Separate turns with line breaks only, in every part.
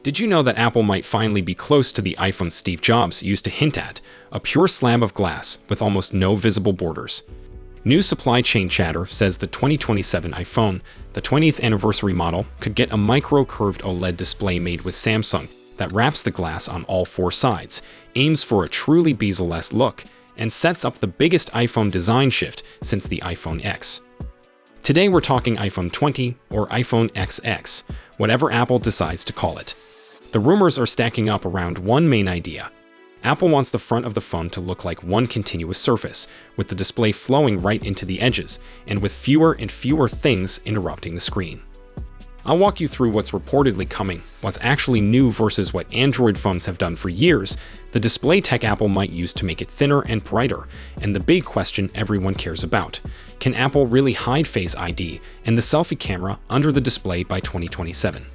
Did you know that Apple might finally be close to the iPhone Steve Jobs used to hint at, a pure slab of glass with almost no visible borders? New supply chain chatter says the 2027 iPhone, the 20th anniversary model, could get a micro-curved OLED display made with Samsung that wraps the glass on all four sides, aims for a truly bezel-less look, and sets up the biggest iPhone design shift since the iPhone X. Today we're talking iPhone 20 or iPhone XX, whatever Apple decides to call it. The rumors are stacking up around one main idea. Apple wants the front of the phone to look like one continuous surface, with the display flowing right into the edges, and with fewer and fewer things interrupting the screen. I'll walk you through what's reportedly coming, what's actually new versus what Android phones have done for years, the display tech Apple might use to make it thinner and brighter, and the big question everyone cares about. Can Apple really hide Face ID and the selfie camera under the display by 2027?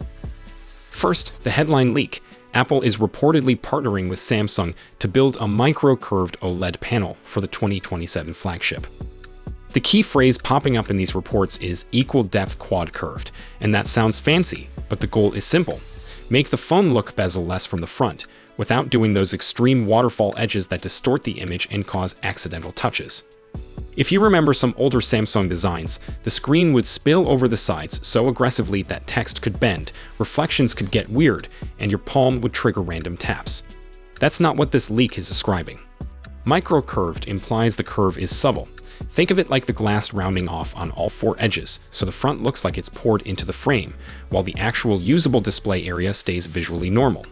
First, the headline leak. Apple is reportedly partnering with Samsung to build a micro-curved OLED panel for the 2027 flagship. The key phrase popping up in these reports is equal depth quad curved, and that sounds fancy, but the goal is simple. Make the phone look bezel-less from the front, without doing those extreme waterfall edges that distort the image and cause accidental touches. If you remember some older Samsung designs, the screen would spill over the sides so aggressively that text could bend, reflections could get weird, and your palm would trigger random taps. That's not what this leak is describing. Micro-curved implies the curve is subtle. Think of it like the glass rounding off on all four edges, so the front looks like it's poured into the frame, while the actual usable display area stays visually normal.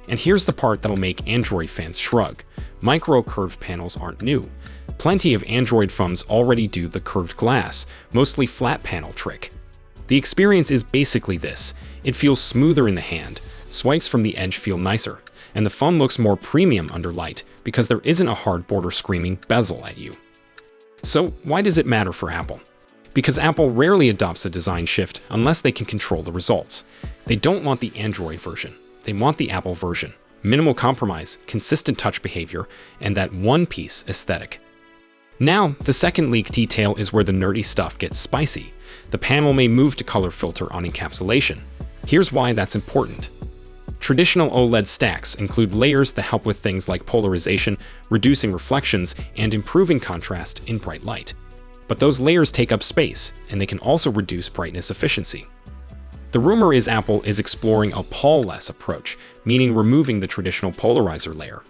And here's the part that'll make Android fans shrug. Micro-curved panels aren't new. Plenty of Android phones already do the curved glass, mostly flat panel trick. The experience is basically this. It feels smoother in the hand, swipes from the edge feel nicer, and the phone looks more premium under light because there isn't a hard border screaming bezel at you. So why does it matter for Apple? Because Apple rarely adopts a design shift unless they can control the results. They don't want the Android version. They want the Apple version. Minimal compromise, consistent touch behavior, and that one-piece aesthetic. Now, the second leak detail is where the nerdy stuff gets spicy. The panel may move to color filter on encapsulation. Here's why that's important. Traditional OLED stacks include layers that help with things like polarization, reducing reflections, and improving contrast in bright light. But those layers take up space, and they can also reduce brightness efficiency. The rumor is Apple is exploring a polarizer approach, meaning removing the traditional polarizer layer.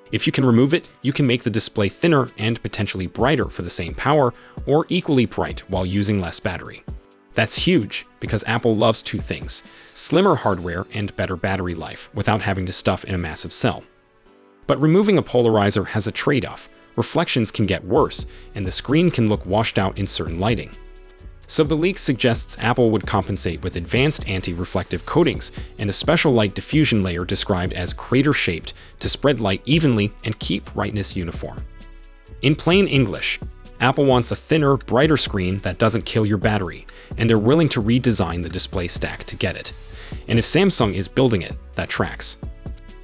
If you can remove it, you can make the display thinner and potentially brighter for the same power, or equally bright while using less battery. That's huge, because Apple loves two things: slimmer hardware and better battery life without having to stuff in a massive cell. But removing a polarizer has a trade-off. Reflections can get worse, and the screen can look washed out in certain lighting. So the leak suggests Apple would compensate with advanced anti-reflective coatings and a special light diffusion layer described as crater-shaped to spread light evenly and keep brightness uniform. In plain English, Apple wants a thinner, brighter screen that doesn't kill your battery, and they're willing to redesign the display stack to get it. And if Samsung is building it, that tracks.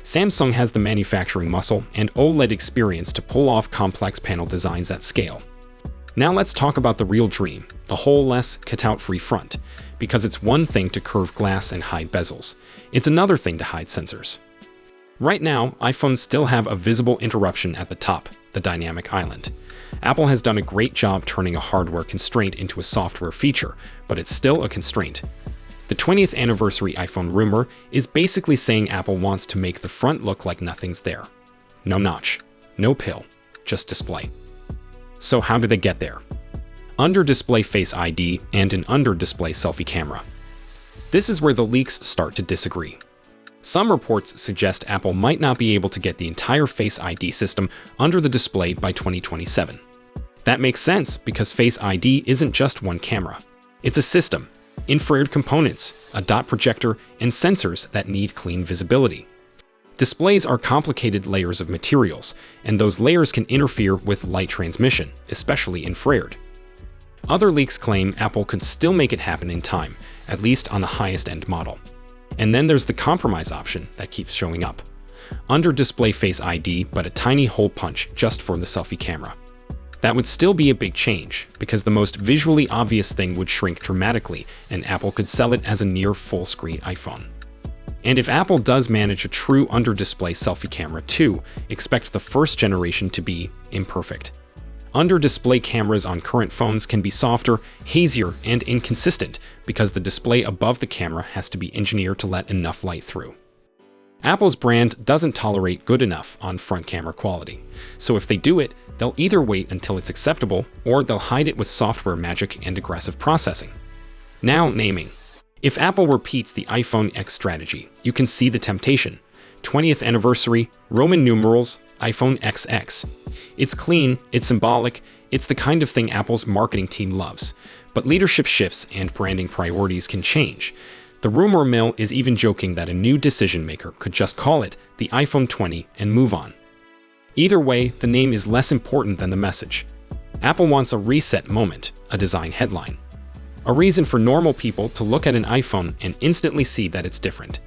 Samsung has the manufacturing muscle and OLED experience to pull off complex panel designs at scale. Now let's talk about the real dream, the hole-less, cutout-free front, because it's one thing to curve glass and hide bezels. It's another thing to hide sensors. Right now, iPhones still have a visible interruption at the top, the dynamic island. Apple has done a great job turning a hardware constraint into a software feature, but it's still a constraint. The 20th anniversary iPhone rumor is basically saying Apple wants to make the front look like nothing's there. No notch, no pill, just display. So how do they get there? Under-display Face ID and an under-display selfie camera. This is where the leaks start to disagree. Some reports suggest Apple might not be able to get the entire Face ID system under the display by 2027. That makes sense because Face ID isn't just one camera. It's a system, infrared components, a dot projector, and sensors that need clean visibility. Displays are complicated layers of materials, and those layers can interfere with light transmission, especially infrared. Other leaks claim Apple could still make it happen in time, at least on the highest-end model. And then there's the compromise option that keeps showing up. Under-display Face ID, but a tiny hole punch just for the selfie camera. That would still be a big change, because the most visually obvious thing would shrink dramatically, and Apple could sell it as a near full-screen iPhone. And if Apple does manage a true under-display selfie camera too, expect the first generation to be imperfect. Under-display cameras on current phones can be softer, hazier, and inconsistent because the display above the camera has to be engineered to let enough light through. Apple's brand doesn't tolerate good enough on front camera quality, so if they do it, they'll either wait until it's acceptable or they'll hide it with software magic and aggressive processing. Now, naming. If Apple repeats the iPhone X strategy, you can see the temptation. 20th anniversary, Roman numerals, iPhone XX. It's clean, it's symbolic, it's the kind of thing Apple's marketing team loves. But leadership shifts and branding priorities can change. The rumor mill is even joking that a new decision maker could just call it the iPhone 20 and move on. Either way, the name is less important than the message. Apple wants a reset moment, a design headline. A reason for normal people to look at an iPhone and instantly see that it's different.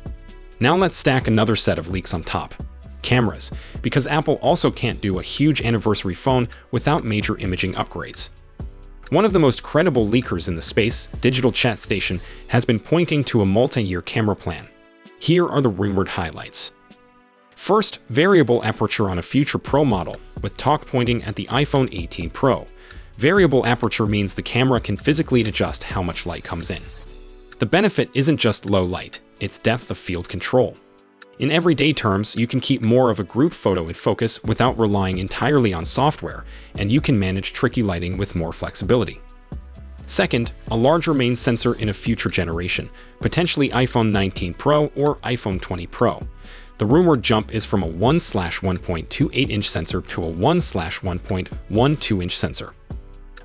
Now let's stack another set of leaks on top. Cameras, because Apple also can't do a huge anniversary phone without major imaging upgrades. One of the most credible leakers in the space, Digital Chat Station, has been pointing to a multi-year camera plan. Here are the rumored highlights. First, variable aperture on a future Pro model, with talk pointing at the iPhone 18 Pro. Variable aperture means the camera can physically adjust how much light comes in. The benefit isn't just low light, it's depth of field control. In everyday terms, you can keep more of a group photo in focus without relying entirely on software, and you can manage tricky lighting with more flexibility. Second, a larger main sensor in a future generation, potentially iPhone 19 Pro or iPhone 20 Pro. The rumored jump is from a 1/1.28-inch sensor to a 1/1.12-inch sensor.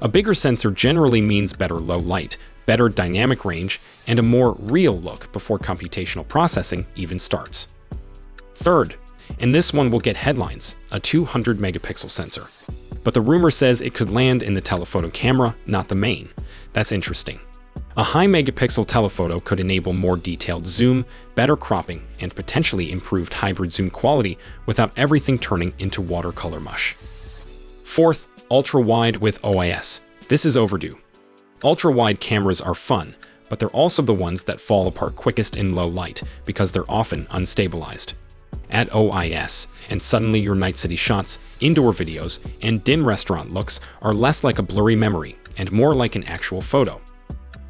A bigger sensor generally means better low light, better dynamic range, and a more real look before computational processing even starts. Third, and this one will get headlines, a 200-megapixel sensor. But the rumor says it could land in the telephoto camera, not the main. That's interesting. A high-megapixel telephoto could enable more detailed zoom, better cropping, and potentially improved hybrid zoom quality without everything turning into watercolor mush. Fourth, ultra-wide with OIS. This is overdue. Ultra-wide cameras are fun, but they're also the ones that fall apart quickest in low light because they're often unstabilized. Add OIS, and suddenly your night city shots, indoor videos, and dim restaurant looks are less like a blurry memory and more like an actual photo.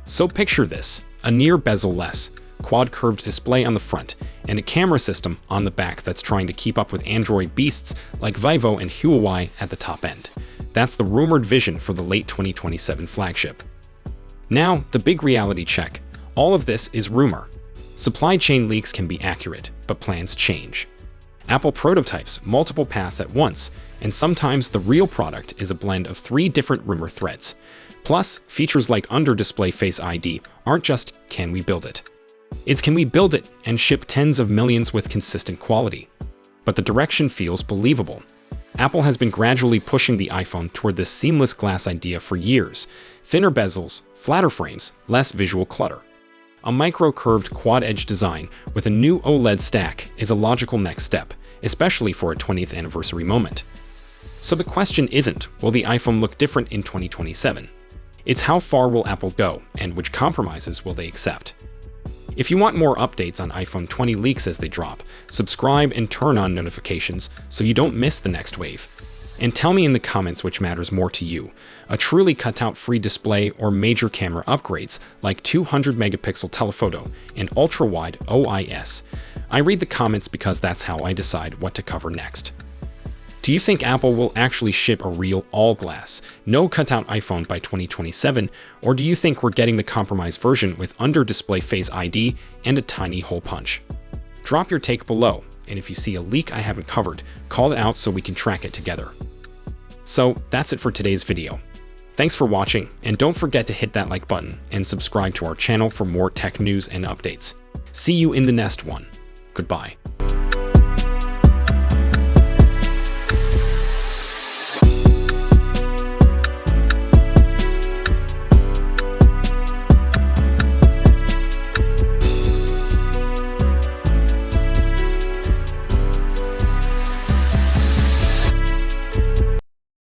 So picture this, a near bezel-less, quad-curved display on the front, and a camera system on the back that's trying to keep up with Android beasts like Vivo and Huawei at the top end. That's the rumored vision for the late 2027 flagship. Now, the big reality check. All of this is rumor. Supply chain leaks can be accurate, but plans change. Apple prototypes multiple paths at once, and sometimes the real product is a blend of 3 different rumor threads. Plus, features like under-display Face ID aren't just, can we build it? It's can we build it and ship tens of millions with consistent quality? But the direction feels believable. Apple has been gradually pushing the iPhone toward this seamless glass idea for years. Thinner bezels, flatter frames, less visual clutter. A micro-curved quad-edge design with a new OLED stack is a logical next step, especially for a 20th anniversary moment. So the question isn't, will the iPhone look different in 2027? It's how far will Apple go, and which compromises will they accept? If you want more updates on iPhone 20 leaks as they drop, subscribe and turn on notifications so you don't miss the next wave. And tell me in the comments which matters more to you, a truly cut-out free display or major camera upgrades like 200-megapixel telephoto and ultra-wide OIS. I read the comments because that's how I decide what to cover next. Do you think Apple will actually ship a real all-glass, no cutout iPhone by 2027, or do you think we're getting the compromised version with under-display Face ID and a tiny hole punch? Drop your take below, and if you see a leak I haven't covered, call it out so we can track it together. So that's it for today's video. Thanks for watching, and don't forget to hit that like button and subscribe to our channel for more tech news and updates. See you in the next one. Goodbye.